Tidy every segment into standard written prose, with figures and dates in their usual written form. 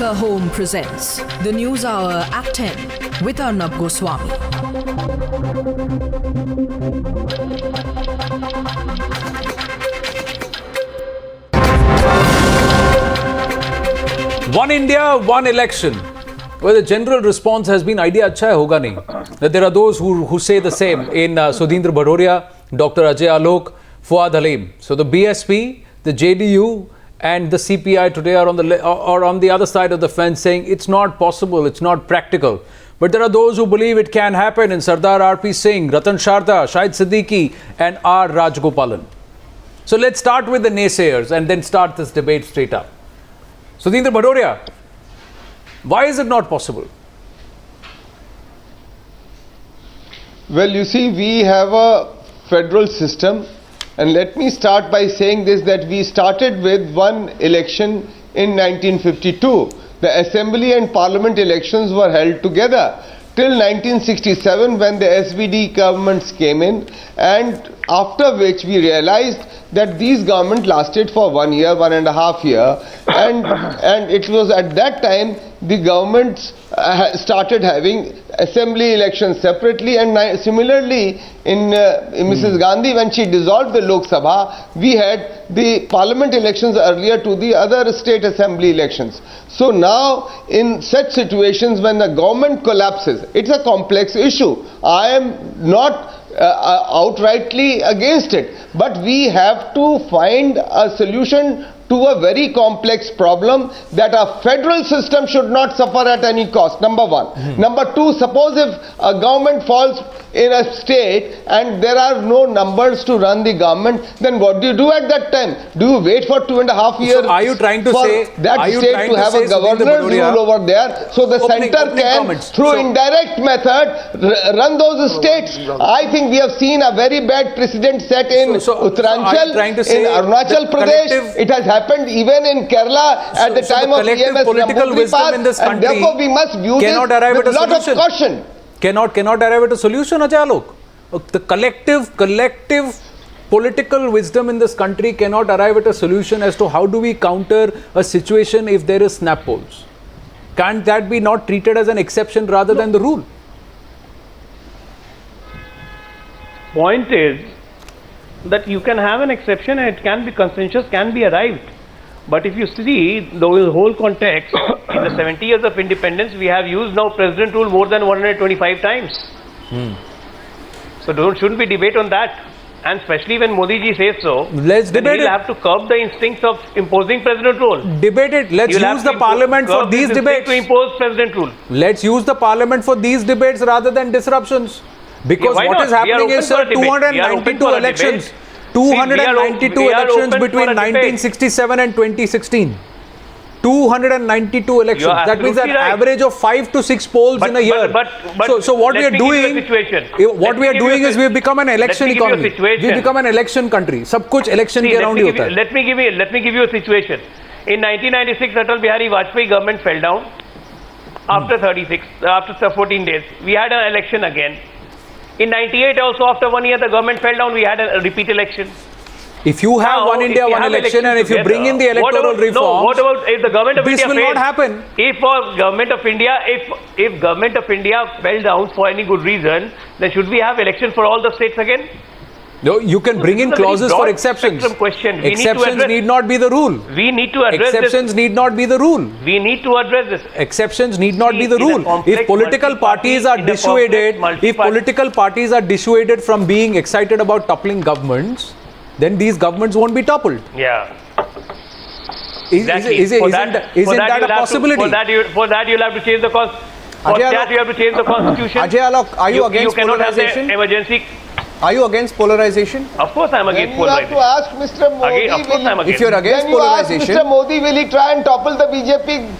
America Home presents the News Hour at 10 with Arnab Goswami. One India, one election. Well, the general response has been idea acha hai, hoga nahi. That there are those who say the same in Sudhindra Bhadoria, Dr. Ajay Alok, Fuad Halim. So the BSP, the JDU and the CPI today are on the other side of the fence saying it's not possible, it's not practical. But there are those who believe it can happen in Sardar R.P. Singh, Ratan Sharda, Shahid Siddiqui and R. Rajgopalan. So let's start with the naysayers and then start this debate straight up. Sudhindra Bhadoria, why is it not possible? Well, you see, we have a federal system, and let me start by saying this, that we started with one election in 1952. The assembly and parliament elections were held together till 1967 when the SVD governments came in, and after which we realized that these governments lasted for 1 year, 1.5 years, and it was at that time the governments started having assembly elections separately, and similarly in Mrs. Gandhi, when she dissolved the Lok Sabha, we had the parliament elections earlier to the other state assembly elections. So now in such situations when the government collapses, it's a complex issue. I am not outrightly against it, but we have to find a solution to a very complex problem, that a federal system should not suffer at any cost, number one. Number two, suppose if a government falls in a state and there are no numbers to run the government, then what do you do at that time? Do you wait for 2.5 years? So are you trying to for say that state to have a governor's rule over there, so the center can, through indirect method, run those states? I think we have seen a very bad precedent set in Uttaranchal, in Arunachal Pradesh. It has happened even in Kerala at the time of EMS political wisdom in this country, and therefore we must view this with a lot of caution. Cannot arrive at a solution, Ajay Alok. The collective political wisdom in this country cannot arrive at a solution as to how do we counter a situation if there is snap polls. Can't that be not treated as an exception rather than the rule? Point is that you can have an exception and it can be consensus, can be arrived. But if you see the whole context, in the 70 years of independence, we have used now president rule more than 125 times. So shouldn't we debate on that? And especially when Modi ji says so, let's debate it. We'll have to curb the instincts of imposing president rule. Debate it. Let's use the parliament for these debates. To impose president rule. Let's use the parliament for these debates rather than disruptions. Because what is happening is, sir, 292 elections. 292 elections between 1967 and 2016. 292 elections. That means an average of 5 to 6 polls in a year. So what we are doing, is we have become an election economy. We have become an election country. Sab kuch election ke around hi hota hai. Let me give you a situation. In 1996, Atal Bihari Vajpayee government fell down. After 14 days, we had an election again. In 98 also, after 1 year, the government fell down, we had a repeat election. If you have one India, one election, and if you bring in the electoral reforms, what about if the government of India will not happen. If government of India fell down for any good reason, then should we have election for all the states again? No, you can bring in clauses for exceptions. Exceptions need not be the rule. We need to address Exceptions need not be the rule. We need to address this. Exceptions need not be the rule. If political parties are dissuaded from being excited about toppling governments, then these governments won't be toppled. Yeah. Isn't that a possibility? For that you'll have to change the constitution. Ajay Alok, are you against polarization? Emergency. Are you against polarization? Of course I am against polarization. You have to ask Mr. Modi. If you're against polarization, Mr. Modi, will he try and topple the BJP?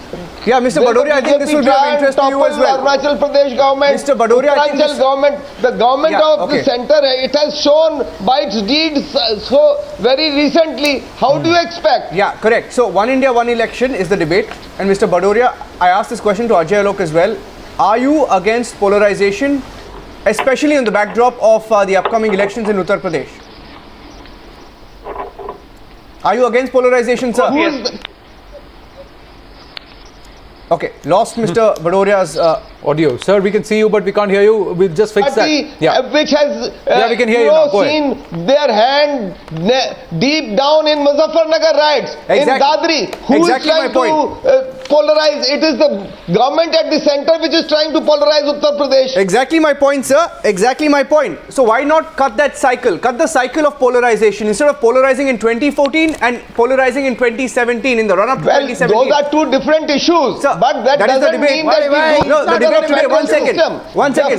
Yeah, Mr. Bhadoria, I think this would be of interest to you as well. Arunachal Pradesh government, Mr. Bhadoria, I think this... government, the government of the center, it has shown by its deeds so very recently. How do you expect? Yeah, correct. So, one India, one election is the debate. And Mr. Bhadoria, I asked this question to Ajay Alok as well. Are you against polarization, especially in the backdrop of the upcoming elections in Uttar Pradesh? Are you against polarization, sir? Okay, lost Mr. Badoria's audio. Sir, we can see you, but we can't hear you. We'll just fix that. Which has we can hear you now. Go seen their hand deep down in Muzaffarnagar riots, in Dadri. Who is trying to polarize? It is the government at the center which is trying to polarize Uttar Pradesh. Exactly my point, sir. Exactly my point. So why not cut that cycle? Cut the cycle of polarization. Instead of polarizing in 2014 and polarizing in 2017, in the run-up to 2017. Those are two different issues. Sir, but that doesn't mean that we no, the debate today, one second.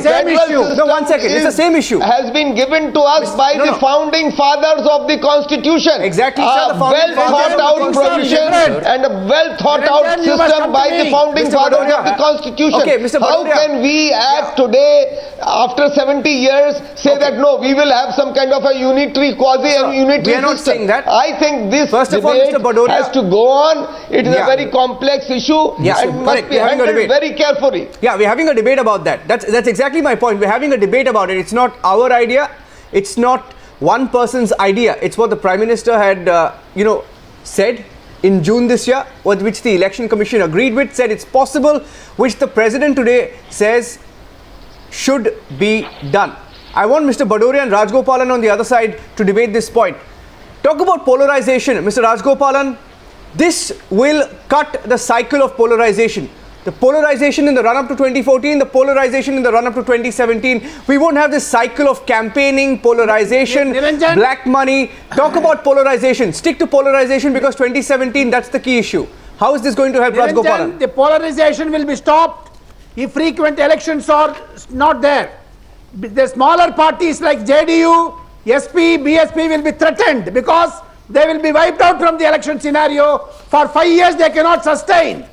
Same issue. No, 1 second. It's the same issue. Has been given to us by the founding fathers of the Constitution. Exactly, sir. The well thought out provisions and a well thought out system by the founding fathers of the Constitution. Okay, Mr. How can we at today, after 70 years, say that no, we will have some kind of a unitary, quasi-unitary system? We are not saying that. I think this debate has to go on. It is a very complex issue and must be handled very carefully. Yeah, we're having a debate about that. That's exactly my point. We're having a debate about it. It's not our idea. It's not one person's idea. It's what the Prime Minister had, said in June this year, which the Election Commission agreed with, said it's possible, which the President today says should be done. I want Mr. Badoria and Rajgopalan on the other side to debate this point. Talk about polarization. Mr. Rajgopalan, this will cut the cycle of polarization. The polarization in the run-up to 2014, the polarization in the run-up to 2017. We won't have this cycle of campaigning, polarization, black money. Talk about polarization. Stick to polarization because 2017, that's the key issue. How is this going to help Rajgopalan? The polarization will be stopped if frequent elections are not there. The smaller parties like JDU, SP, BSP will be threatened because they will be wiped out from the election scenario. For 5 years, they cannot sustain.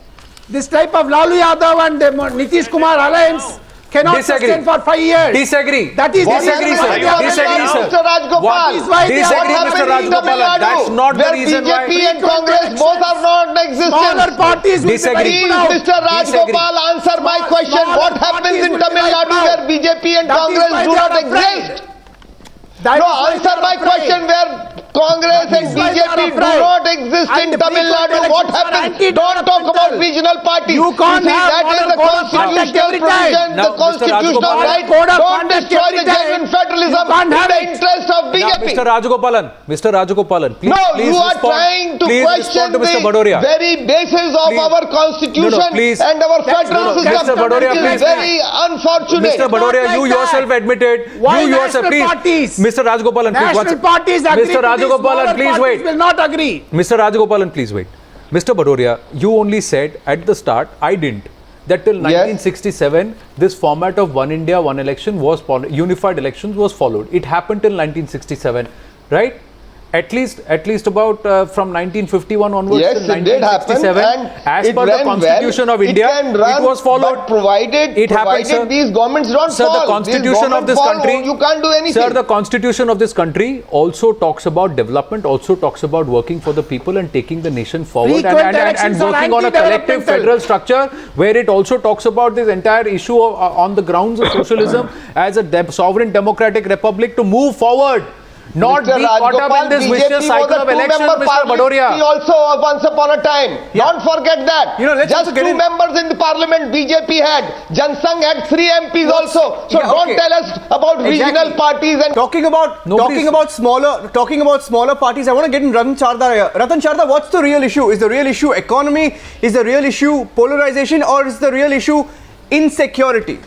This type of Lalu Yadav and Nitish Kumar alliance cannot sustain for 5 years. Disagree. That is disagree, sir. Disagree, sir. Mr. Rajgopal. Disagree, Mr. Rajgopal. That's not the reason why. BJP and Congress both are not existent. Smaller parties will disagree. Please, Mr. Rajgopal, answer my question. What happens in Tamil Nadu where BJP and Congress do not exist? No, answer my question where Congress and BJP do not exist in Tamil Nadu. What happens? Don't talk about regional parties. You can't that is the constitutional provision, the constitutional right. Don't destroy the genuine federalism in the interest of BJP. Mr. Rajagopalan, please, no, please you are respond. trying to Please question respond to Mr. the Badoria. very basis of our constitution and our federal system. Mr. Badoria, it is very unfortunate. Mr. Badoria, you yourself admitted. Why you yourself, please. Mr. Rajagopalan, please. National parties agree. Mr. Rajagopalan, please wait. Will not agree. Mr. Rajagopalan, please wait. Mr. Badoria, you only said at the start, I didn't, that till 1967, this format of one India, one election was unified elections was followed. It happened till 1967, right? At least about from 1951 onwards till 1967, as per the Constitution of India, it was followed. But provided these governments don't fall. Sir, the Constitution of this country, you can't do anything. Sir, the Constitution of this country also talks about development, also talks about working for the people and taking the nation forward and working on a collective federal structure, where it also talks about this entire issue on the grounds of socialism as a sovereign democratic republic to move forward. Not be caught up in this vicious cycle of elections, Mr. Badoria. We also once upon a time. Don't forget that. Just 2 members in the parliament BJP had. Jansangh had 3 MPs also. So don't tell us about regional parties and talking about smaller parties. I want to get in Ratan Chardha here. Ratan Chardha, what's the real issue? Is the real issue economy? Is the real issue polarization? Or is the real issue insecurity?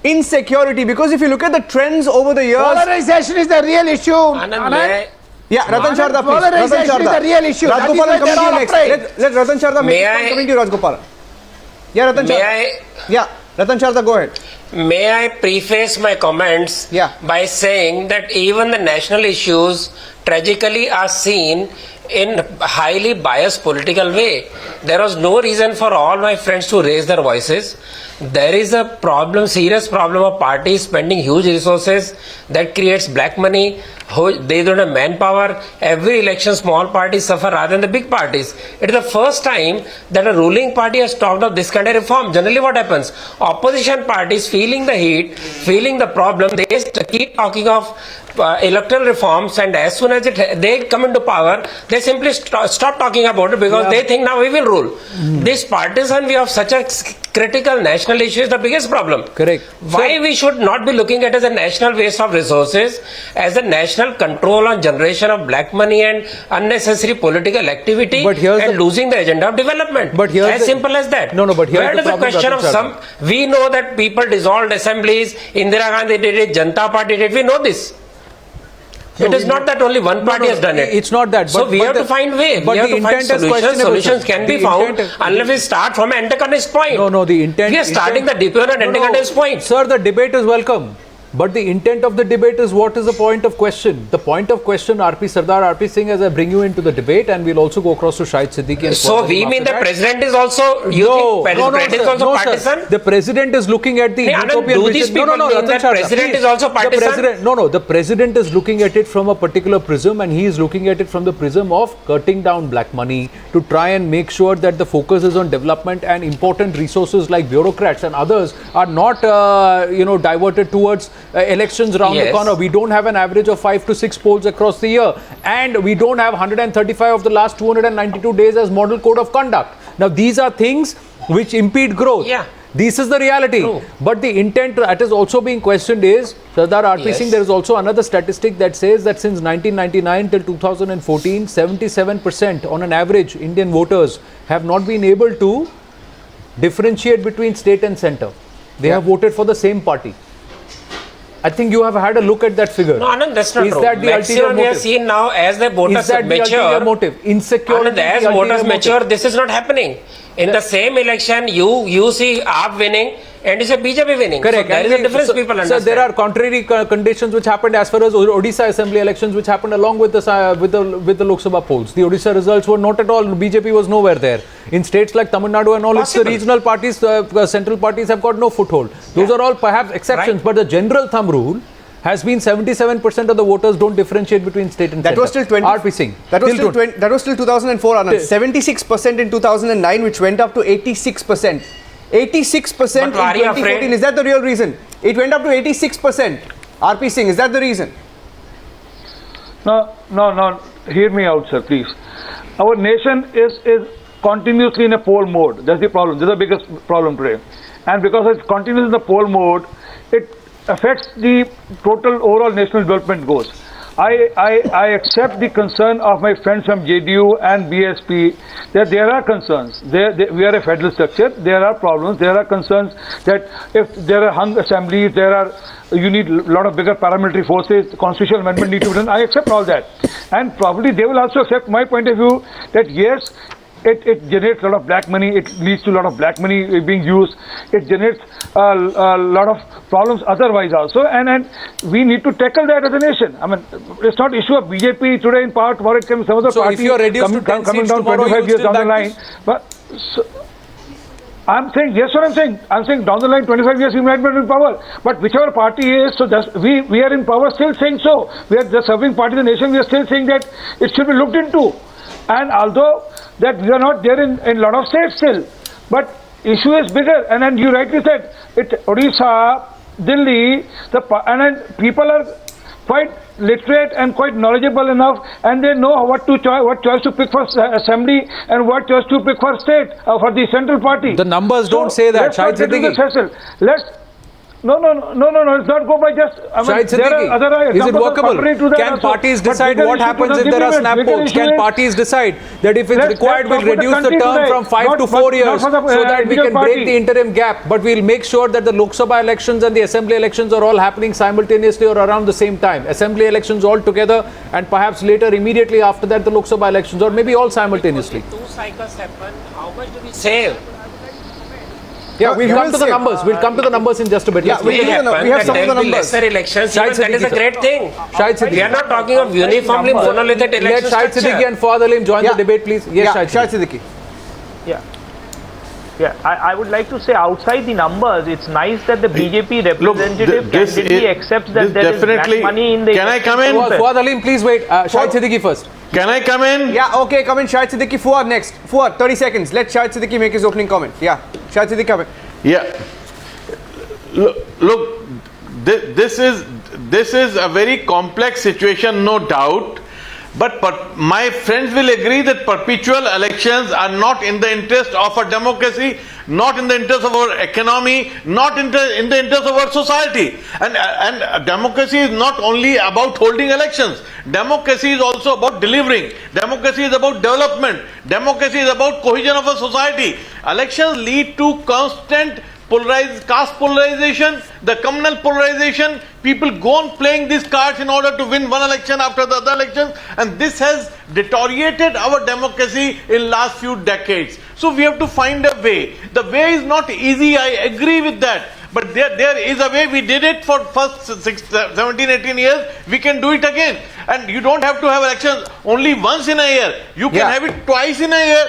Insecurity, because if you look at the trends over the years, polarization is the real issue. Yeah, Ratan Chardha, please. Polarization is the real issue. Rajgopalan, come to you next. Let Ratan Chardha make it. Coming to you, Rajgopalan. Yeah, Ratan Chardha. Ratan Chardha, go ahead. May I preface my comments by saying that even the national issues tragically are seen in highly biased political way. There was no reason for all my friends to raise their voices. There is a serious problem of parties spending huge resources that creates black money. They don't have manpower. Every election, small parties suffer rather than the big parties. It is the first time that a ruling party has talked of this kind of reform. Generally, what happens? Opposition parties feeling the heat, feeling the problem, they keep talking of electoral reforms, and as soon as they come into power, they simply stop talking about it because they think now we will rule. This partisan view of such a critical national issue is the biggest problem. Correct. Why we should not be looking at it as a national waste of resources, as a national control on generation of black money and unnecessary political activity, and losing the agenda of development. But here's as simple as that. No, but here's where does the question of some? We know that people dissolved assemblies. Indira Gandhi did it. Janata Party did it. We know this. It is not that only one party has done it. It's not that. So we have to find way. We have to find solutions. Solutions can be found unless we start from an antagonist point. No, the intent. We are starting the debate on an antagonist point. Sir, the debate is welcome. But the intent of the debate is what is the point of question? The point of question, Sardar RP Singh, as I bring you into the debate, and we'll also go across to Shahid Siddiqui. And so we mean the president is also, president is also partisan? The president is looking at the utopian vision. The president is also partisan? The president is looking at it from a particular prism, and he is looking at it from the prism of cutting down black money to try and make sure that the focus is on development, and important resources like bureaucrats and others are not, diverted towards elections around the corner. We don't have an average of 5 to 6 polls across the year, and we don't have 135 of the last 292 days as model code of conduct. Now these are things which impede growth. This is the reality. True. But the intent that is also being questioned is, Sardar RP Singh, there is also another statistic that says that since 1999 till 2014, 77% on an average Indian voters have not been able to differentiate between state and centre. They have voted for the same party. I think you have had a look at that figure. No, Anand, that's not true. Is that the maximum we have seen now as the voters mature? Insecurity. Anand, as voters mature, this is not happening. In the same election, you see AAP winning and you say BJP winning. Correct. So there is a difference people understand. So there are contrary conditions which happened as far as Odisha assembly elections, which happened along with the Lok Sabha polls. The Odisha results were not at all. BJP was nowhere there. In states like Tamil Nadu and all, it's the regional parties, central parties have got no foothold. Those are all perhaps exceptions, but the general thumb rule has been 77% of the voters don't differentiate between state and centre. Was still 20. RP Singh. That was still 2004, Anand. 76% in 2009, which went up to 86%. 86% in 2014. Is that the real reason? It went up to 86%. RP Singh, is that the reason? No. Hear me out, sir, please. Our nation is continuously in a poll mode. That's the problem. This is the biggest problem today. And because it's continuously in the poll mode, it affects the total overall national development goals. I accept the concern of my friends from JDU and BSP that there are concerns. We are a federal structure. There are problems. There are concerns that if there are hung assemblies, you need a lot of bigger paramilitary forces. The constitutional amendment need to be done. I accept all that, and probably they will also accept my point of view that yes, it generates a lot of black money. It leads to a lot of black money being used. It generates a lot of problems otherwise also, and we need to tackle that as a nation. I mean, it's not issue of BJP today in part, or it can some of the parties coming down 25 years down the line. But I'm saying, yes, what I'm saying. I'm saying down the line, 25 years we might be in power. But whichever party is, so we are in power still saying so. We are the serving party in the nation. We are still saying that it should be looked into. And although that we are not there in a lot of states still, but issue is bigger. And then you rightly said, Odisha, Delhi, and then people are quite literate and quite knowledgeable enough, and they know what choice to pick for assembly and what choice to pick for state, for the central party. The numbers don't say that, Shahid Siddiqui. No, let's not go by just... Is it workable? Can parties decide what happens if there are snap polls? Can parties decide that if it's required, we'll reduce the term from 5 to 4 years so that we can break the interim gap, but we'll make sure that the Lok Sabha elections and the assembly elections are all happening simultaneously or around the same time. Assembly elections all together, and perhaps later, immediately after that, the Lok Sabha elections, or maybe all simultaneously. Two cycles happen, how much do we save? Yeah, we'll come to the numbers. We'll come to the numbers in just a bit. Yeah, we have some of the numbers. Lesser elections, that is a great thing. We are not talking of uniformly monolithic election. Let Shahid Siddiqui and Fuad Halim join the debate, please. Yes, Shahid Siddiqui. Yeah. Yeah, I would like to say outside the numbers, it's nice that the BJP representative candidly accepts that there is black money in the... Can I come in? Fuad Halim, please wait. Shahid Siddiqui first. Can I come in? Yeah, okay, come in. Shahid Siddiqui, Fuad next. Fuad, 30 seconds. Let Shahid Siddiqui make his opening comment. Yeah, Shahid Siddiqui, come in. Yeah. Look, this is a very complex situation, no doubt. But my friends will agree that perpetual elections are not in the interest of our democracy, not in the interest of our economy, not in the interest of our society. And democracy is not only about holding elections. Democracy is also about delivering. Democracy is about development. Democracy is about cohesion of a society. Elections lead to constant caste polarization, the communal polarization. People go on playing these cards in order to win one election after the other elections, and this has deteriorated our democracy in last few decades. So we have to find a way. The way is not easy, I agree with that. But there is a way. We did it for first 17, 18 years. We can do it again. And you don't have to have elections only once in a year. You can have it twice in a year.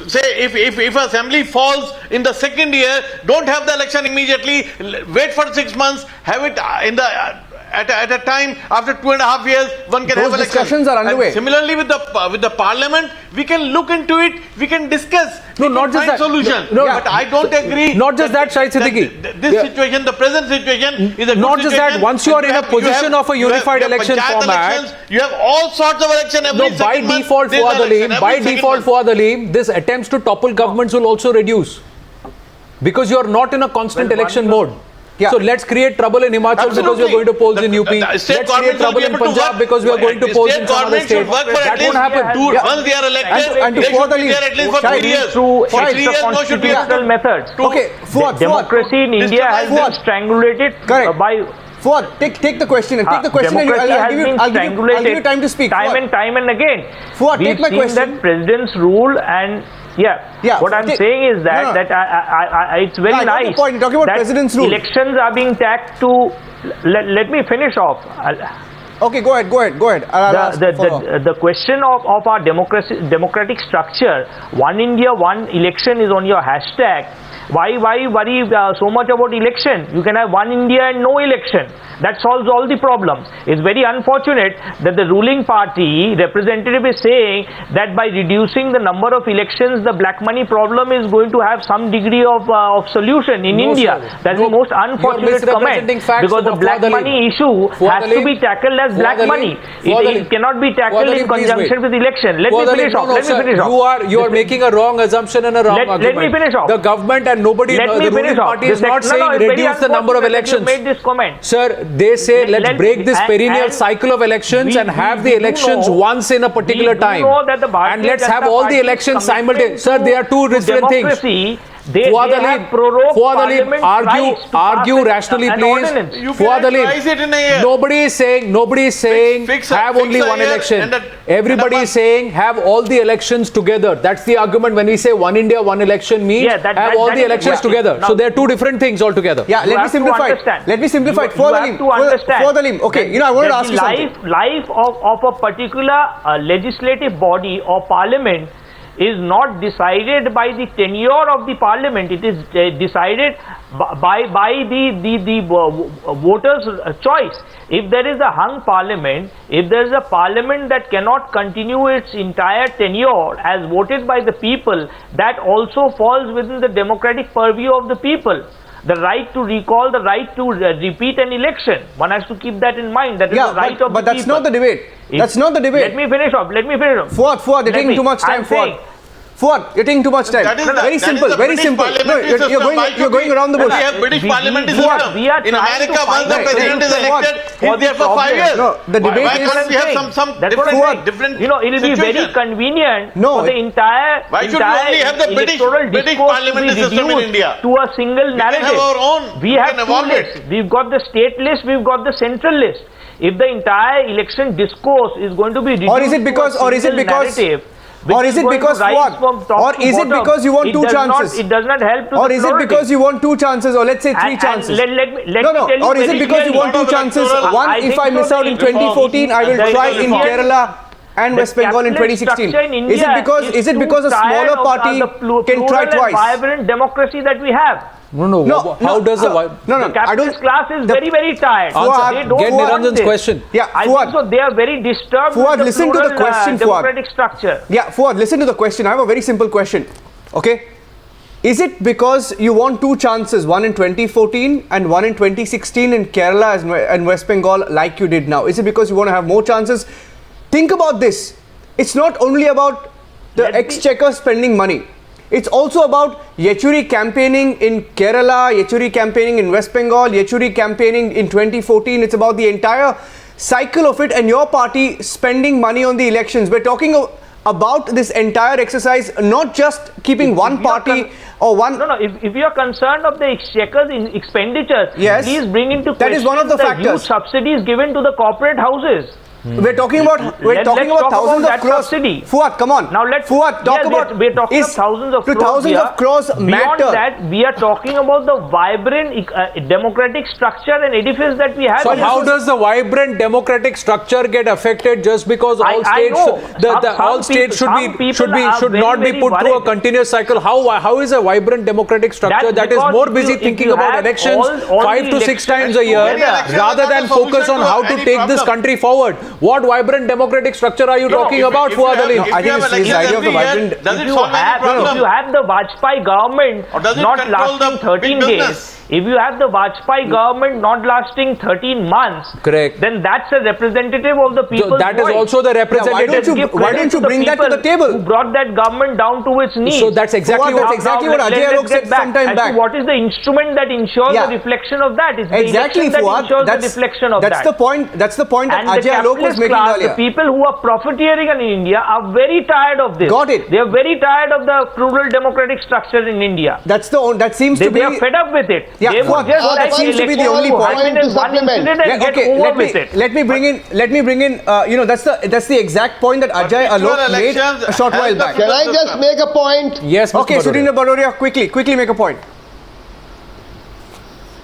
Say if assembly falls in the second year, don't have the election immediately. Wait for 6 months. Have it in the at a time after 2.5 years. One can have elections. Discussions are underway. And similarly with the parliament, we can look into it. We can discuss. No, not just that. Solution. No, but I don't agree. Not just that, Shahid Siddiqui. This situation, the present situation, is a not good just situation. that. Once you are in a position of a unified election format, you have all sorts of election every by default, Fuad Halim, this attempts to topple governments will also reduce because you are not in a constant election mode. Yeah. So let's create trouble in Himachal because we are going to polls in UP. Let's create trouble in Punjab because we are going to polls in some other state. That won't happen. Once they are elected, and they should be there at least for 2 years. Through constitutional methods. Okay, Fuad. Democracy in India has been strangulated by... Fuad, take the question and take the question and I'll give you time to speak. Time and again. Fuad, take my question. We've seen that president's rule and what I'm saying is that it's very nice. You're talking about president's rule. Elections are being tacked to. Let me finish off. Okay, go ahead. The question of our democratic structure, One India, One Election is on your hashtag. Why worry so much about election? You can have one India and no election. That solves all the problems. It's very unfortunate that the ruling party representative is saying that by reducing the number of elections, the black money problem is going to have some degree of solution in India. That's the most unfortunate comment, because the black money issue has to be tackled as black money. It cannot be tackled in conjunction with election. Let me finish off. You are making a wrong assumption and a wrong argument. Let me finish off. The government and nobody, the ruling party is not saying reduce the number of elections. You made this comment. Sir, they say let's break this perennial cycle of elections and have the elections once in a particular time. And let's have all the elections simultaneously. Sir, they are two different things. Fuad Halim, argue rationally, please. Fuad Halim, nobody is saying have only one election. Everybody is saying have all the elections together. That's the argument when we say one India, one election means have all the elections together. So they are two different things altogether. Yeah, let me simplify it. Fuad Halim, okay, I wanted to ask you something. Life of a particular legislative body or parliament is not decided by the tenure of the parliament. It is decided by the voters' choice. If there is a hung parliament, if there is a parliament that cannot continue its entire tenure as voted by the people, that also falls within the democratic purview of the people. The right to recall, the right to repeat an election. One has to keep that in mind. That is the right of the people. But that's not the debate. That's not the debate. Let me finish off. Fuad, you're taking too much time. Fuad, you're taking too much time. Very simple. No, you're going around the bush. We have British parliamentary system. In America, once the president is elected, he's there for 5 years. No, the debate is... Why can't we have some different it will be very convenient for the entire... Why should we only have the British parliamentary system in India? To a single narrative. We can have our own. We have two lists. We've got the state list, we've got the central list. If the entire election discourse is going to be reduced or is it because you want two chances? It does not help to or is it because you want two chances, or let's say three chances? Let me tell you or is it because you want two chances? One, if I miss out in 2014, I will try in Kerala. and West Bengal in 2016. In Is it because a smaller party can try twice? Vibrant democracy that we have. No. How does the capitalist class is very, very tired. They don't get Niranjan's question. Yeah, I think so. They are very disturbed Fuad, with the listen plural, to the question, democratic structure. Yeah, Fuad, listen to the question. I have a very simple question. Okay. Is it because you want two chances, one in 2014 and one in 2016 in Kerala and West Bengal like you did now? Is it because you want to have more chances? Think about this. It's not only about the exchequer spending money. It's also about Yechuri campaigning in Kerala, Yechuri campaigning in West Bengal, Yechuri campaigning in 2014. It's about the entire cycle of it and your party spending money on the elections. We're talking about this entire exercise, not just keeping one party or one... No, if you are concerned of the exchequer's expenditures, yes, please bring into question that is one of the factors. Huge subsidies given to the corporate houses. We're talking about thousands of crores. Fuad, come on. Now let's we're talking about thousands of crores. Thousands of crores matter. Beyond that, we are talking about the vibrant democratic structure and edifice that we have. So how does the vibrant democratic structure get affected just because all states should not be put through a continuous cycle? How is a vibrant democratic structure that is more busy thinking about elections 5 to 6 times a year rather than focus on how to take this country forward? What vibrant democratic structure are you talking about, Fuad Ali? I think it's the idea of the vibrant... If you have the Vajpayee government not lasting 13 days, if you have the Vajpayee government not lasting 13 months, correct, then that's a representative of the people. So that is also the representative. Why don't you bring that to the table? Who brought that government down to its knees? So that's exactly what Ajay Alok said some time back. What is the instrument that ensures the reflection of that? It's the exactly, election that ensures the reflection of that. That's the point that Ajay Alok was making earlier. The people who are profiteering in India are very tired of this. Got it. They are very tired of the plural democratic structure in India. That seems to be... They are fed up with it. Yeah, that seems to be the only point to supplement. Let me bring in. That's the exact point that Ajay Alok made a short while back. Can I just make a point? Yes, Mr. Okay, Sudhindra Badoria, quickly make a point.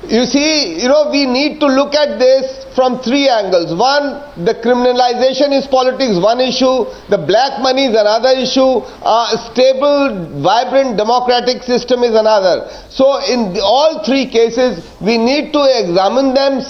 You see, we need to look at this from three angles. One, the criminalization is politics, one issue. The black money is another issue. A stable, vibrant, democratic system is another. So in all three cases, we need to examine them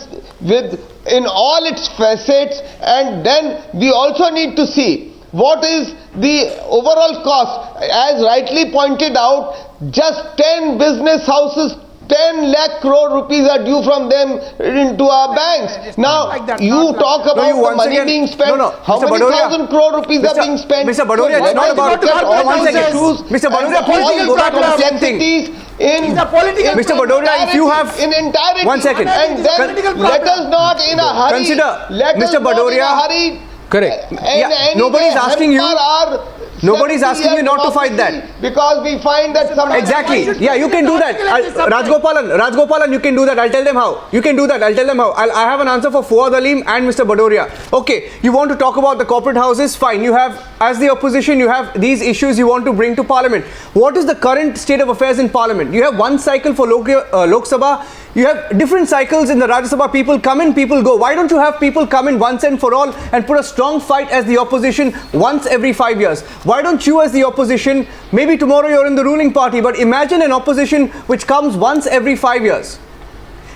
in all its facets, and then we also need to see what is the overall cost. As rightly pointed out, just 10 business houses, 10 lakh crore rupees are due from them into our banks. Now, you talk about the money being spent. How many thousand crore rupees are being spent? Mr. Badoria, it's not about... One second. Mr. Badoria, please go back to the same thing. Mr. Badoria, if you have... In entirety. 1 second. And then let us not in a hurry... Mr. Badoria... Correct. Nobody's asking you... Nobody's asking you not to fight that. Because we find that some... Exactly. Yeah, you can do that. Rajgopalan, you can do that. I'll tell them how. You can do that. I'll tell them how. I have an answer for Fuad Aleem and Mr. Badoria. Okay, you want to talk about the corporate houses? Fine. You have, as the opposition, you have these issues you want to bring to Parliament. What is the current state of affairs in Parliament? You have one cycle for Lok Sabha. You have different cycles in the Rajya Sabha. People come in, people go. Why don't you have people come in once and for all and put a strong fight as the opposition once every 5 years? Why don't you as the opposition, maybe tomorrow you're in the ruling party, but imagine an opposition which comes once every 5 years,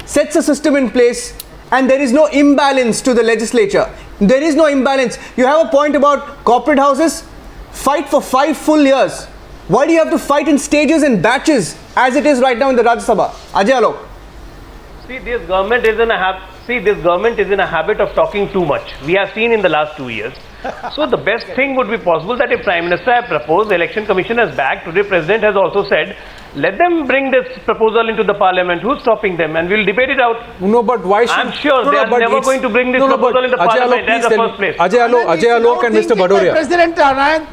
sets a system in place, and there is no imbalance to the legislature. There is no imbalance. You have a point about corporate houses, fight for 5 full years. Why do you have to fight in stages and batches as it is right now in the Rajya Sabha? Ajay Alok. See, this government is in a habit of talking too much. We have seen in the last 2 years. So the best thing would be possible that if Prime Minister had proposed, the Election Commission has backed, today President has also said, let them bring this proposal into the Parliament. Who's stopping them? And we'll debate it out. No, but why should... I'm sure they are never going to bring this proposal into Parliament in the first place. Ajay Alok and Mr. Badoria. President Anand,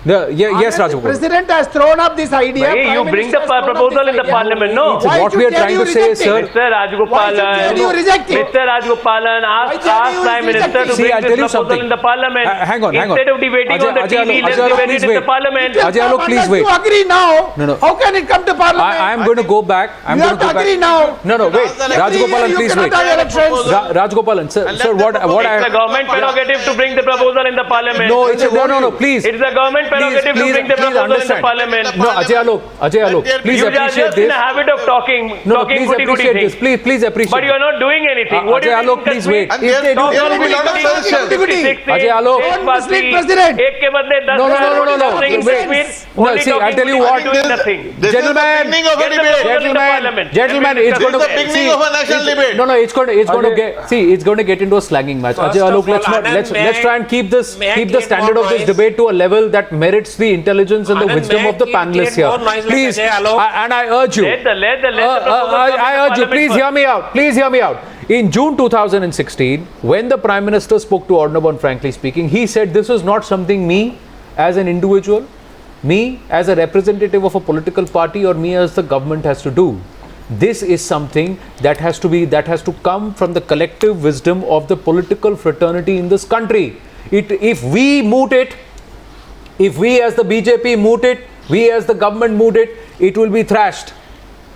Yes, Rajgopal. President has thrown up this idea. Hey, you Prime bring the Minister has thrown up proposal this in the idea. parliament, no? Why What should we are trying JDU to say, reject it? sir. Mr. Rajgopalan, Why should JDU reject it? Mr. Rajgopalan, ask JDU Prime is Minister to rejecting? See, bring I'll this tell you proposal something. in the parliament. Hang on. Instead of debating on the TV, let's debate it in the parliament. Ajay Alok, please wait. You agree now? No. How can it come to parliament? I am going to go back. You have to agree now. No, wait. Rajgopalan, please wait. Rajgopalan, sir, what I... It's a government prerogative to bring the proposal in the parliament. No, please. It's a government prerogative to bring the proposal in the parliament. No, Ajay Alok, please You are appreciate just in this. a habit of talking Please appreciate this. Please appreciate. But you are not doing anything. What do you Ajay Alok, please wait. And there will be a lot of suggestions. Ajay Alok. Don't mislead President. No. See, I'll tell you what. Gentlemen, it's going to This is the beginning of a national debate. No, it's going to get into a slanging match. First Ajay of Alok, all, let's try and keep the create standard more of this noise? debate to a level that merits the intelligence and the Anand, wisdom may of the I panelists create here. more noise like Please, Ajay Alok? and I urge you. Let the proposal come in the I urge you, parliament please first. hear me out. Please hear me out. In June 2016, when the Prime Minister spoke to Ordnance, frankly speaking, he said this is not something me as an individual, me as a representative of a political party, or me as the government has to do. This is something that has to come from the collective wisdom of the political fraternity in this country. If we moot it, if we as the BJP moot it, we as the government moot it, it will be thrashed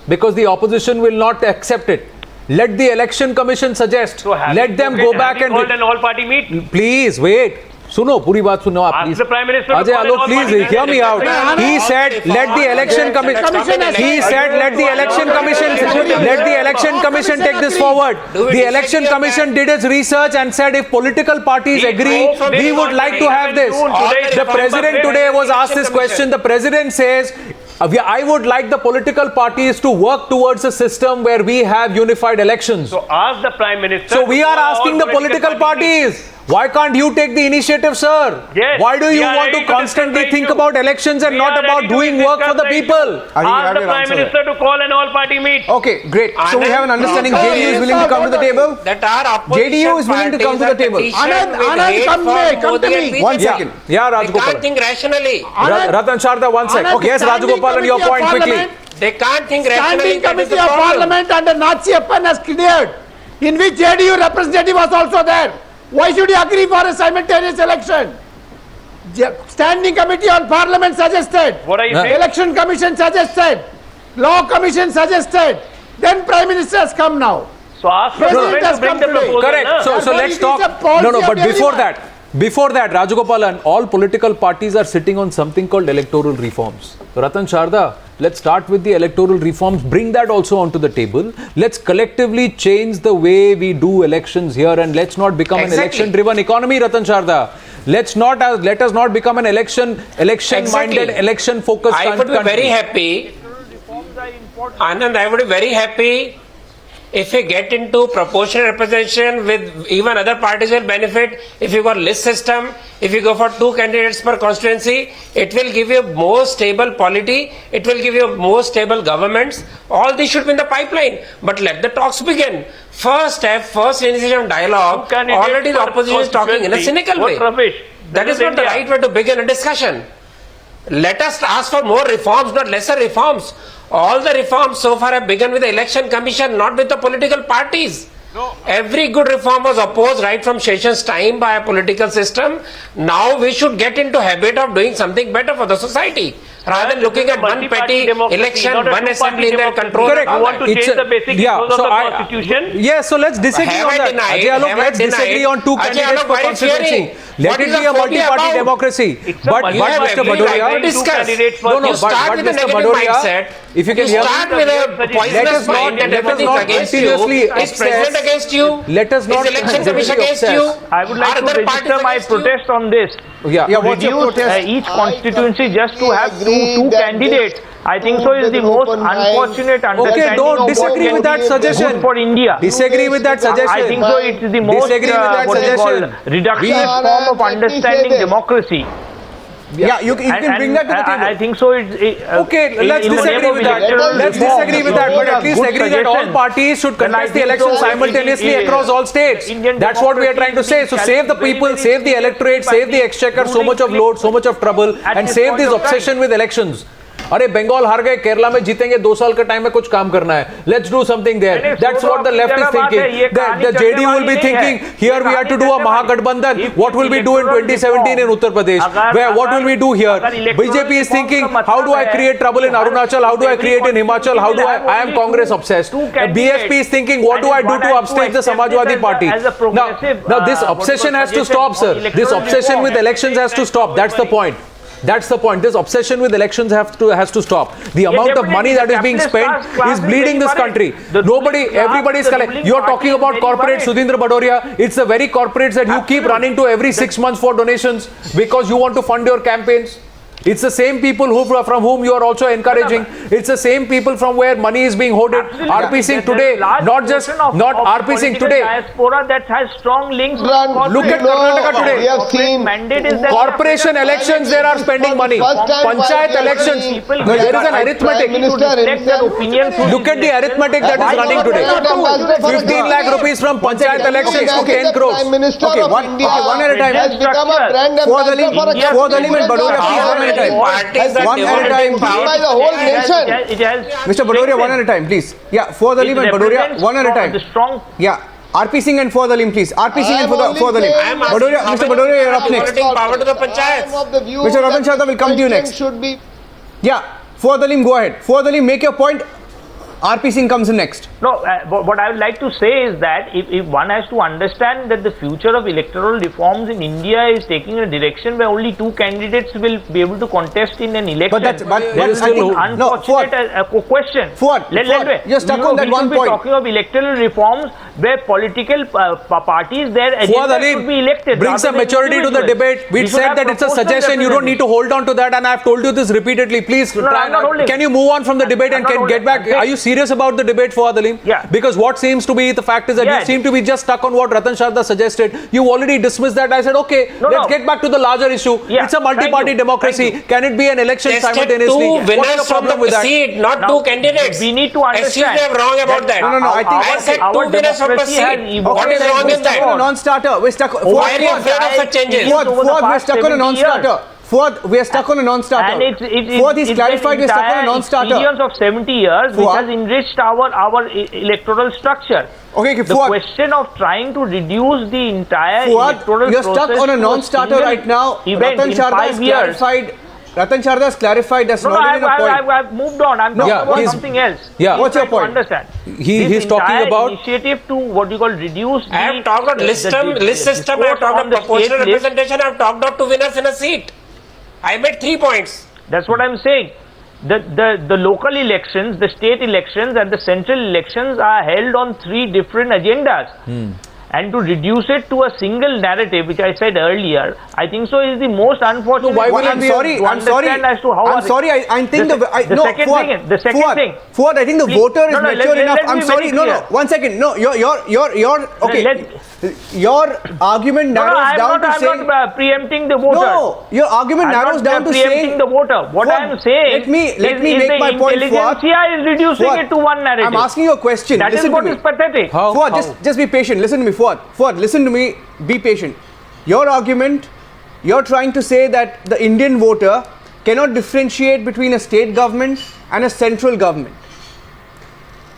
because the opposition will not accept it. Let the election commission suggest. So let them go back and hold an all-party meet. please wait. Suno, puri baat suno aap, Ask please. the Prime Minister to Ajay call an Alok, all-party please meet. hear me out. He said let the election commission. He said let the election commission. Let the election commission take this forward. The election commission did its research and said if political parties agree, we would like to have this. The president today was asked this question. The president says, I would like the political parties to work towards a system where we have unified elections. So ask the Prime Minister. So we to are call asking all the political parties. Why can't you take the initiative, sir? Yes, Why do you we are want ready to to constantly discuss the think issue. about elections and We not are about ready to doing work for discuss the the people? issue. Ask the Prime Minister to call an all-party meet. Okay, great. So we have an understanding. Okay, JDU is willing to come to the table. That our opposition JDU is willing to come to the table. Anand, come to me. 1 second. Yeah, They can't Rajgopalan. think rationally. Ratan Sharda, 1 second. Anand, Yes, Standing Rajgopalan, your Committee of point quickly. Parliament- They can't think rationally. Standing That is Committee the of problem. Parliament under Nazi Appan has cleared, in which JDU representative was also there. Why should you agree for a simultaneous election? Standing Committee on Parliament suggested. What are you saying? Election Commission suggested. Law Commission suggested. Then Prime Minister has come now. So ask the President government has to bring come the today. proposal. Correct. na? So Therefore, let's it is talk. a policy No, of but everyone. before that, Rajgopalan, all political parties are sitting on something called electoral reforms. Ratan Sharda, let's start with the electoral reforms. Bring that also onto the table. Let's collectively change the way we do elections here, and let's not become an election-driven economy, Ratan Sharda. Let us not become an election-minded, election-focused I would be country. very happy. Anand, I would be very happy if we get into proportional representation with even other parties will benefit. If you got list system, if you go for 2 candidates per constituency, it will give you more stable polity, it will give you more stable governments. All this should be in the pipeline. But let the talks begin. First step, first initiation of dialogue. Already the opposition is talking in a cynical way. Rubbish. That is not the right way to begin a discussion. Let us ask for more reforms, not lesser reforms. All the reforms so far have begun with the election commission, not with the political parties. Every good reform was opposed right from Sessions' time by a political system. Now we should get into habit of doing something better for the society. Rather than looking at one petty election, one assembly in their control. Correct. You want to It's change a- the basic yeah, ethos of so the I- constitution? Yes, so let's disagree Have on I that. denied? Ajay Alok, Have I let's disagree denied? on 2 Ajay candidates Alok, per what is constituency. hearing? Let What it is be the a folly multi-party about? democracy. It's a But multi-party Mr. democracy. Badoria, Discuss. no, You start with a Mr. negative Badoria, mindset. if you can You hear start me, with a let poisonous us not- mind that let us everything not is against you. continuously Is obsess. president against you? Let us not Is election commission continuously against obsess. you? I would like Are to other register parties my against you? protest on this. Yeah. What's your Reduce protest? each constituency just to have agree two that candidates. this I think so is the with most open mind. unfortunate understanding Okay, don't of disagree what with that can be suggestion. good for India. Disagree with that suggestion. I think so it is the most Disagree with that what is called suggestion. reductionist Sir, form of let me say understanding this. democracy. Yeah, you can bring that to the table. I think so. Okay, let's disagree with that. Let's disagree with that, but at least agree that all parties should contest the election simultaneously across all states. That's what we are trying to say. So save the people, save the electorate, save the exchequer, so much of load, so much of trouble, and save this obsession with elections. अरे बंगाल हार गए, केरला में जीतेंगे, 2 साल का time में कुछ काम करना है. Let's do something there. That's what the left is thinking. The JDU will be thinking, here we have to do a Mahagठबंधन. What will we do in 2017 in Uttar Pradesh? What will we do here? BJP is thinking, how do I create trouble in Arunachal? How do I create in Himachal? How do I am Congress obsessed. BSP is thinking, what do I do to upstage the Samajwadi Party? Now this obsession has to stop, sir. This obsession with elections has to stop. That's the point. That's the point. This obsession with elections has to stop. The amount of money that is being spent is bleeding this country. Everybody is collecting. You are talking about corporate, Sudhindra Badoria. It's the very corporates that you keep running to every 6 months for donations because you want to fund your campaigns. It's the same people from whom you are also encouraging. It's the same people from where money is being hoarded. RP Singh today, not RP Singh today. Diaspora that has strong links. Look at Karnataka today. We have seen Corporation elections, they are spending money. Panchayat elections, there is an arithmetic. Look at the arithmetic that is running today. 15 lakh rupees from Panchayat elections to 10 crores. Okay, one at a time. Has become a brand ambassador for the and Badoria, please, one at a time. By the whole nation. Mr. Badoria, one at a time, please. Yeah, for the and Badoria, one at a time. Yeah. RP Singh and for the limb, please. RP Singh and for the limb. Mr. Badoria, you're up next. Power to the panchayats. Mr. Ratan Chadha will come to you next. Yeah, for the limb, go ahead. For the limb, make your point. RP Singh comes in next. No, what I would like to say is that if one has to understand that the future of electoral reforms in India is taking a direction where only 2 candidates will be able to contest in an election. But there is still unfortunate question. You're stuck on that one point. We should be talking of electoral reforms where political parties, their agenda should be elected. Bring some maturity to the debate. We said that it's a suggestion. You don't need to hold on to that, and I've told you this repeatedly. Please, can you move on from the debate and can get back? Are you serious about the debate, for Adalim? Yeah. Because what seems to be the fact is that you seem to be just stuck on what Ratan Sharda suggested. You already dismissed that. I said, okay, let's get back to the larger issue. It's a multi-party democracy. Can it be an election simultaneously? What's the problem with that? Seat, not 2 candidates. We need to understand. Excuse me, I'm wrong about that. No, I think I said 2 winners from the seat. What is wrong in that? We're non-starter. We're stuck. Why are you afraid of such changes? We're stuck on a non-starter. We are stuck on a non-starter. And it's clarified, we're stuck on a non-starter. Experience of 70 years which has enriched our electoral structure. Okay, the question of trying to reduce the entire electoral you're stuck on a non-starter right now. Ratan Sharda has clarified that's not even a point. I've moved on. I'm talking about something else. Yeah. What's your point? Understand. He's talking about initiative to what you call reduce. I have talked about list system. I have talked about proportional representation. I have talked about 2 winners in a seat. I made 3 points. That's what I'm saying. The local elections, the state elections and the central elections are held on 3 different agendas. And to reduce it to a single narrative, which I said earlier, I think so is the most unfortunate. No, why will I'm sorry. I think the second thing. Fuad, I think the voter is mature enough. I'm sorry. No. 1 second. No, you're okay. Your argument narrows down to saying. I'm not preempting the voter. No, your argument narrows down to saying. Preempting the voter. What I'm saying. Let me make my point. Intelligentsia is reducing it to one narrative. I'm asking you a question. That is what is pathetic. Fuad, just be patient. Listen to me, Fuad, listen to me. Be patient. Your argument, you're trying to say that the Indian voter cannot differentiate between a state government and a central government.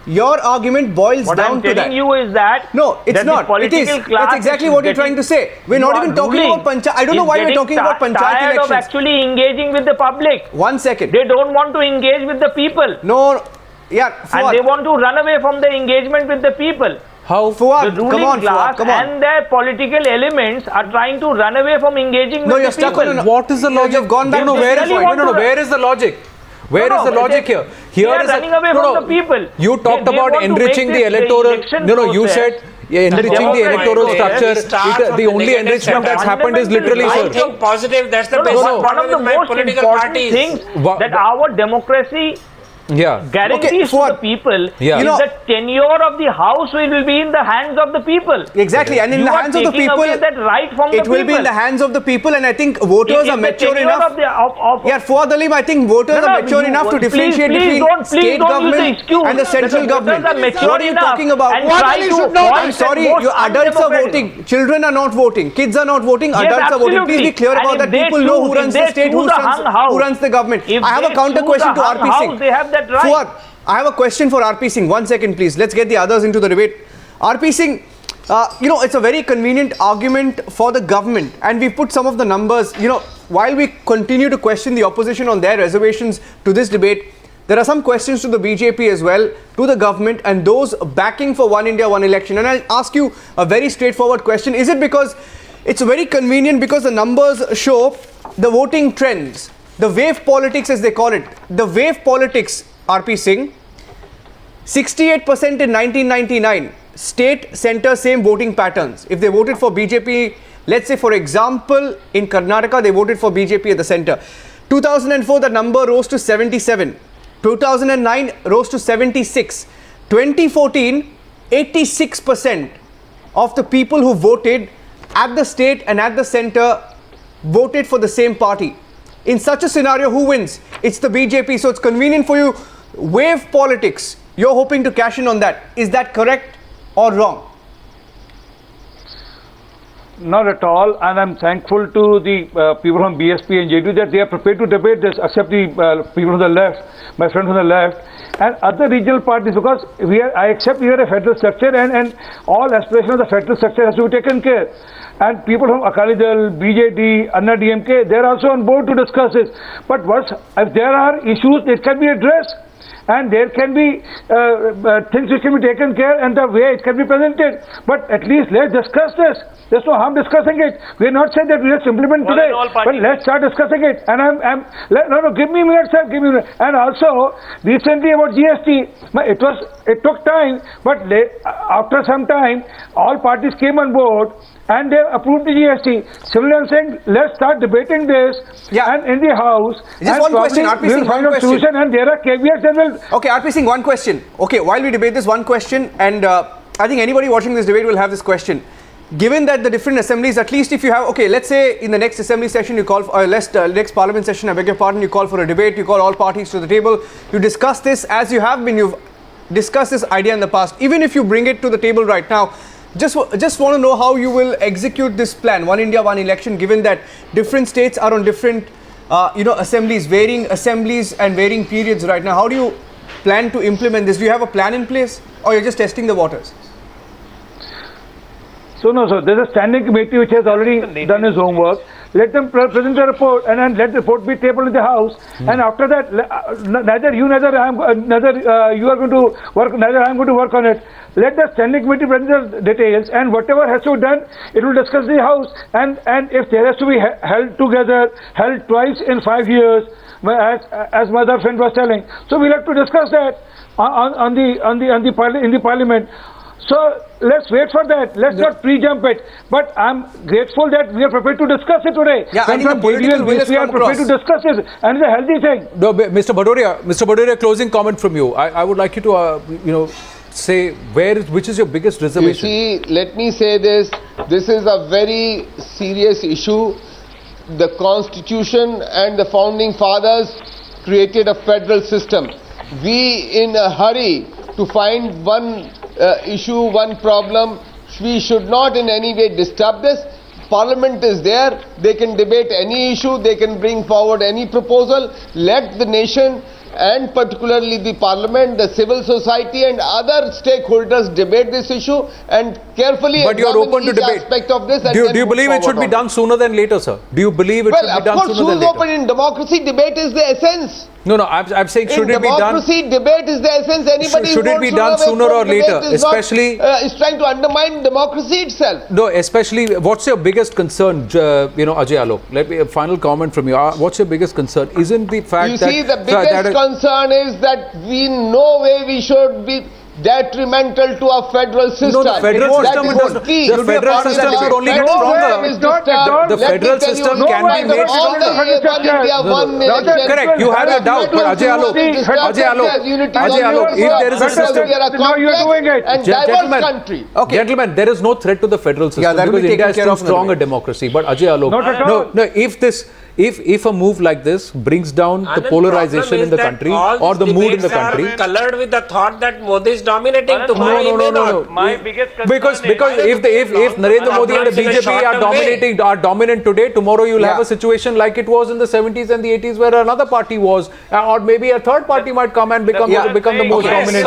Your argument boils down to that. What I'm telling you is that no, it's not. It is. That's exactly what you're trying to say. We're not even talking about Panchayat. I don't know why we're talking about Panchayat elections. Of actually engaging with the public. 1 second. They don't want to engage with the people. No. Yeah. And they want to run away from the engagement with the people. How? Fuad, the ruling class and their political elements are trying to run away from engaging with the people. No, you're stuck on what is the logic? You've gone back. Where is the logic? Where is the logic here? Here is running away from the people. You talked about enriching the electoral. No, you said enriching the electoral structure. The only enrichment that's happened is literally. I think positive. That's the best. One of the most important things that our democracy guarantees to the people is that tenure of the house will be in the hands of the people. Exactly, and in the hands of the people, that right from it will be in the hands of the people, and I think voters are mature enough. Fuad Halim, I think voters are mature enough to differentiate between state government and the central government. What are you talking about? I'm sorry, your adults are voting, children are not voting, kids are not voting, adults are voting. Please be clear about that. People know who runs the state, who runs the government. I have a counter question to RP Singh. They have that right. Fuad, I have a question for RP Singh. 1 second, please. Let's get the others into the debate. RP Singh, it's a very convenient argument for the government, and we put some of the numbers. While we continue to question the opposition on their reservations to this debate, there are some questions to the BJP as well, to the government, and those backing for One India, One Election. And I'll ask you a very straightforward question. Is it because it's very convenient because the numbers show the voting trends, the wave politics as they call it, the wave politics, RP Singh, 68% in 1999, state, center, same voting patterns. If they voted for BJP, let's say for example, in Karnataka, they voted for BJP at the center. 2004, the number rose to 77. 2009 rose to 76. 2014, 86% of the people who voted at the state and at the center voted for the same party. In such a scenario, who wins? It's the BJP. So it's convenient for you. Wave politics, you're hoping to cash in on that. Is that correct or wrong? Not at all, and I'm thankful to the people from BSP and JD that they are prepared to debate this, except the people on the left, my friends on the left, and other regional parties, because I accept we are a federal structure, and all aspirations of the federal structure has to be taken care. And people from Akali Dal, BJD, Anna DMK, they are also on board to discuss this. But if there are issues, it can be addressed. And there can be things which can be taken care and the way it can be presented. But at least let's discuss this. There's no harm discussing it. We're not saying that we have to implement today, but let's start discussing it. And give me a minute, sir, give me a minute. And also, recently about GST, it took time, but after some time, all parties came on board and they approved the GST. Similarly, I'm saying, let's start debating this and in the House. Just one question, RP Singh, one question. And there are caveats that will... Okay, RP Singh, one question. Okay, while we debate this, one question, and I think anybody watching this debate will have this question. Given that the different assemblies, at least if you have, okay, let's say in the next assembly session you call, next parliament session, I beg your pardon, you call for a debate, you call all parties to the table, you discuss this as you have been, you've discussed this idea in the past. Even if you bring it to the table right now, just want to know how you will execute this plan, One India, One Election, given that different states are on different, assemblies, varying assemblies and varying periods right now. How do you plan to implement this? Do you have a plan in place, or you're just testing the waters? So no, sir, there's a standing committee which has already done its homework. Let them present the report, and then let the report be tabled in the House. And after that, neither you are going to work, neither I am going to work on it. Let the standing committee present the details, and whatever has to be done, it will discuss the House. And if there has to be held twice in 5 years, as my other friend was telling, so we'll have to discuss that in the Parliament. So let's wait for that. Let's not pre-jump it. But I'm grateful that we are prepared to discuss it today. Yeah, I think the political will is we are prepared to discuss it, and it's a healthy thing. No, Mr. Bhadoria, closing comment from you. I would like you to, say which is your biggest reservation. You see, let me say this. This is a very serious issue. The Constitution and the Founding Fathers created a federal system. We, in a hurry to find one issue, one problem, we should not in any way disturb this. Parliament is there, they can debate any issue, they can bring forward any proposal. Let the nation, and particularly the Parliament, the civil society and other stakeholders debate this issue and carefully examine each aspect of this. Do you believe it should be done sooner than later, sir? Do you believe it should be done sooner than later? Well, of course, open in democracy, debate is the essence. No, I'm saying should it be done? In democracy, debate is the essence. Anybody should it be done sooner or later? Especially, is trying to undermine democracy itself. No, especially, what's your biggest concern, Ajay Alok? Let me a final comment from you. What's your biggest concern? Isn't the fact that... You see, the biggest concern is that we no way we should be detrimental to our federal system. No, the federal system is key. the federal system should only get stronger. The federal system can be made stronger. Correct, you have a doubt, but Ajay Alok, if there is a system, now you are doing it. Gentlemen, there is no threat to the federal system because India is too strong a democracy. But Ajay Alok, if a move like this brings down the polarization in the country or the mood in the country, colored with the thought that Modi is dominating tomorrow. No. My biggest concern because if Narendra Modi and the BJP are dominant today, tomorrow you will have a situation like it was in the 70s and the 80s where another party was, or maybe a third party might come and become the most dominant.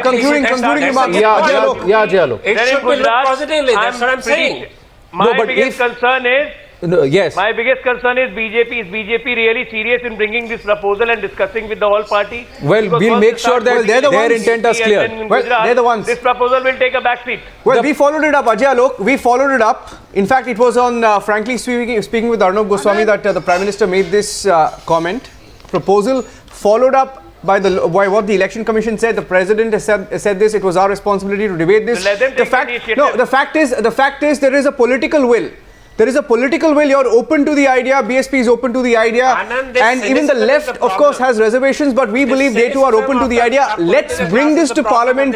Concluding remarks. Yeah, Ajay Alok. It should be looked positively. That's what I'm saying. My biggest concern is. Yes. My biggest concern is BJP. Is BJP really serious in bringing this proposal and discussing with the whole party? Well, because we'll make sure that their intent is clear. Well, they're the ones. This proposal will take a backseat. Well, we followed it up, Ajay Alok. We followed it up. In fact, it was on Frankly Speaking with Arnab Goswami that the Prime Minister made this comment. Proposal followed up by what the Election Commission said. The President has said this. It was our responsibility to debate this. So let them take the initiative. The fact is there is a political will. There is a political will. You're open to the idea. BSP is open to the idea. And even the left, of course, has reservations. But we believe they too are open to the idea. Let's bring this to Parliament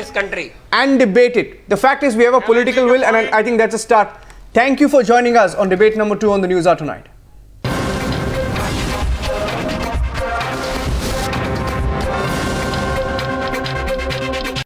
and debate it. The fact is we have a political will, and I think that's a start. Thank you for joining us on debate number 2 on the Newshour tonight.